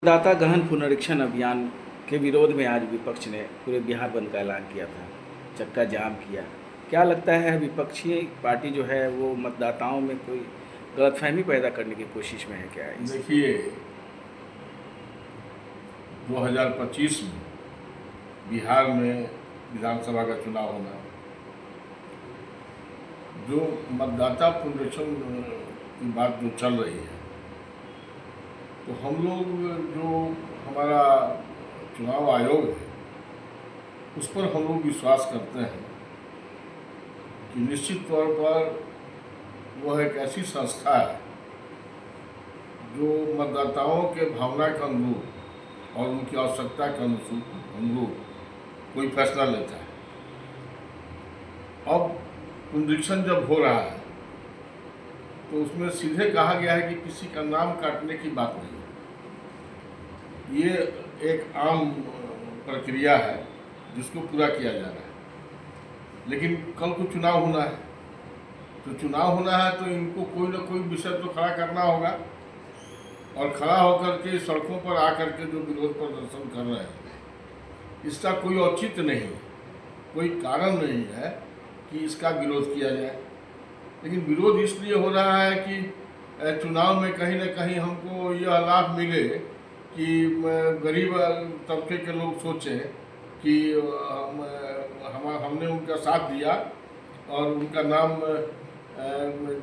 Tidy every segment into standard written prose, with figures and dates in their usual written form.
मतदाता गहन पुनरीक्षण अभियान के विरोध में आज विपक्ष ने पूरे बिहार बंद का ऐलान किया था, चक्का जाम किया। क्या लगता है विपक्षी पार्टी जो है वो मतदाताओं में कोई गलतफहमी पैदा करने की कोशिश में है क्या? देखिए, 2025 में बिहार में विधानसभा का चुनाव होना, जो मतदाता पुनरीक्षण की बात जो चल रही है, तो हम लोग जो हमारा चुनाव आयोग है उस पर हम लोग विश्वास करते हैं कि निश्चित तौर पर वह एक ऐसी संस्था है जो मतदाताओं के भावना के अनुरूप और उनकी आवश्यकता के अनुरूप कोई फैसला लेता है। अब पुनरीक्षण जब हो रहा है तो उसमें सीधे कहा गया है कि किसी का नाम काटने की बात नहीं है। ये एक आम प्रक्रिया है जिसको पूरा किया जा रहा है, लेकिन कल को चुनाव होना है, तो चुनाव होना है तो इनको कोई ना कोई विषय तो खड़ा करना होगा, और खड़ा होकर के सड़कों पर आकर के जो विरोध प्रदर्शन कर रहे हैं इसका कोई औचित्य नहीं है, कोई कारण नहीं है कि इसका विरोध किया जाए। लेकिन विरोध इसलिए हो रहा है कि चुनाव में कहीं ना कहीं हमको यह लाभ मिले कि गरीब तबके के लोग सोचें कि हमने उनका साथ दिया और उनका नाम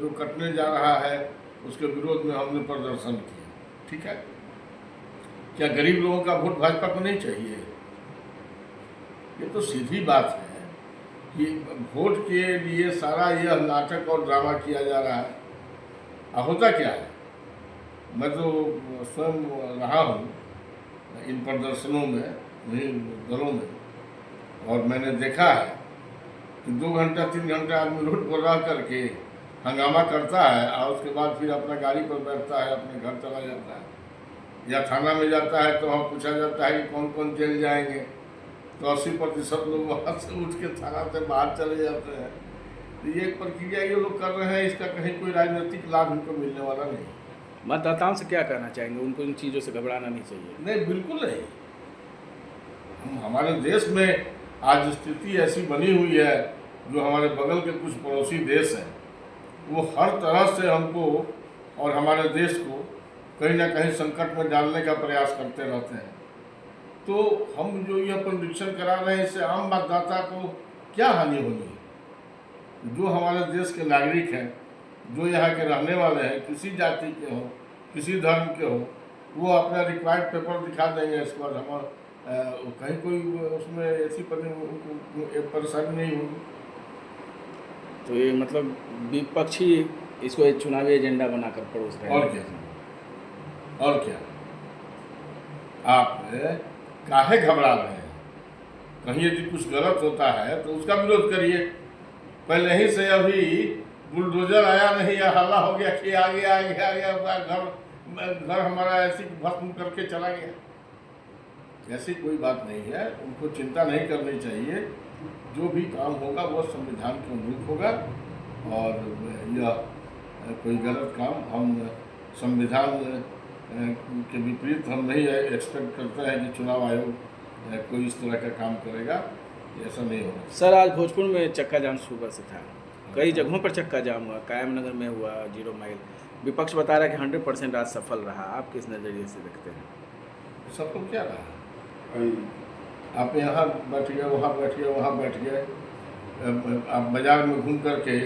जो कटने जा रहा है उसके विरोध में हमने प्रदर्शन किया। ठीक है, क्या गरीब लोगों का वोट भाजपा को नहीं चाहिए? ये तो सीधी बात है कि वोट के लिए सारा यह नाटक और ड्रामा किया जा रहा है। होता क्या है, मैं तो स्वयं रहा हूँ इन प्रदर्शनों में, इन दलों में, और मैंने देखा है कि 2 घंटा 3 घंटा आदमी रोड पर रह करके हंगामा करता है और उसके बाद फिर अपना गाड़ी पर बैठता है, अपने घर चला जाता है, या थाना में जाता है तो वहाँ पूछा जाता है कि कौन कौन जेल जाएंगे, तो 80% लोग वहाँ से उठ के थाना से बाहर चले जाते हैं। तो ये एक प्रक्रिया ये लोग कर रहे हैं, इसका कहीं कोई राजनीतिक लाभ इनको मिलने वाला नहीं। मतदाताओं से क्या कहना चाहेंगे? उनको इन चीज़ों से घबराना नहीं चाहिए? नहीं, बिल्कुल नहीं। हमारे देश में आज स्थिति ऐसी बनी हुई है, जो हमारे बगल के कुछ पड़ोसी देश हैं वो हर तरह से हमको और हमारे देश को कहीं ना कहीं संकट में डालने का प्रयास करते रहते हैं। तो हम जो यह पुनरीक्षण करा रहे हैं इससे आम मतदाता को क्या हानि होनी है? जो हमारे देश के नागरिक हैं, जो यहाँ के रहने वाले हैं, किसी जाति के हों, किसी धर्म के हों, वो अपना रिक्वायर्ड पेपर दिखा देंगे, इसके बाद हम कहीं कोई उसमें ऐसी परेशानी नहीं होगी। तो ये मतलब विपक्षी इसको एक चुनावी एजेंडा बनाकर परोस रहे हैं। और क्या, और क्या? आप काहे घबरा रहे हैं? कहीं यदि कुछ गलत होता है तो उसका विरोध करिए। पहले ही से अभी बुलडोजर आया नहीं या हल्ला हो गया कि आ गया घर हमारा ऐसी भस्म करके चला गया। ऐसी कोई बात नहीं है, उनको चिंता नहीं करनी चाहिए। जो भी काम होगा वह संविधान के अनुरूप होगा, और यह कोई गलत काम हम संविधान के विपरीत हम नहीं एक्सपेक्ट करते हैं कि चुनाव आयोग कोई इस तरह का काम करेगा, ऐसा नहीं होगा। सर, आज भोजपुर में चक्का जाम सुबह से था, कई जगहों पर चक्का जाम हुआ, कायम नगर में हुआ, 0 माइल। विपक्ष बता रहा है कि 100% आज सफल रहा। आप किस नज़रिए से देखते हैं? सफल क्या रहा? आप यहाँ बैठ गए, वहाँ बैठ गए, वहाँ बैठ गए, आप बाज़ार में घूम करके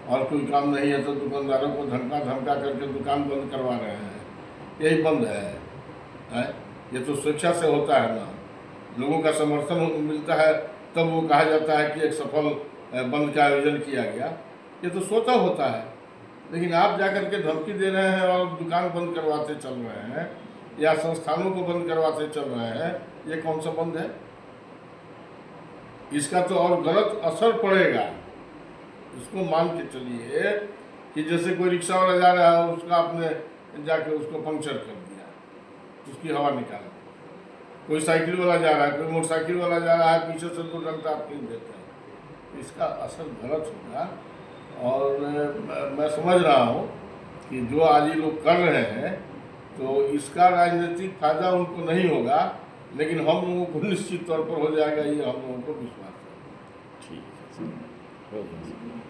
और कोई काम नहीं है तो दुकानदारों को धमका करके दुकान बंद करवा रहे हैं। यही बंद है? ये तो स्वेच्छा से होता है ना, लोगों का समर्थन मिलता है तब वो कहा जाता है कि एक सफल बंद का आयोजन किया गया। ये तो स्वतः होता है। लेकिन आप जाकर के धमकी दे रहे हैं और दुकान बंद करवाते चल रहे हैं या संस्थानों को बंद करवाते चल रहे हैं, ये कौन सा बंद है? इसका तो और गलत असर पड़ेगा। इसको मान के चलिए कि जैसे कोई रिक्शा वाला जा रहा है, उसका आपने जाके उसको पंक्चर कर दिया, उसकी हवा निकाला। कोई साइकिल वाला जा रहा है, कोई मोटरसाइकिल वाला जा रहा है, पीछे से 2 डंडा आप खींच देते हैं, इसका असर गलत होगा। और मैं समझ रहा हूँ कि जो आज ये लोग कर रहे हैं तो इसका राजनीतिक फायदा उनको नहीं होगा, लेकिन हम लोगों को निश्चित तौर पर हो जाएगा, ये हम लोगों को विश्वास है। ठीक है, हो गया।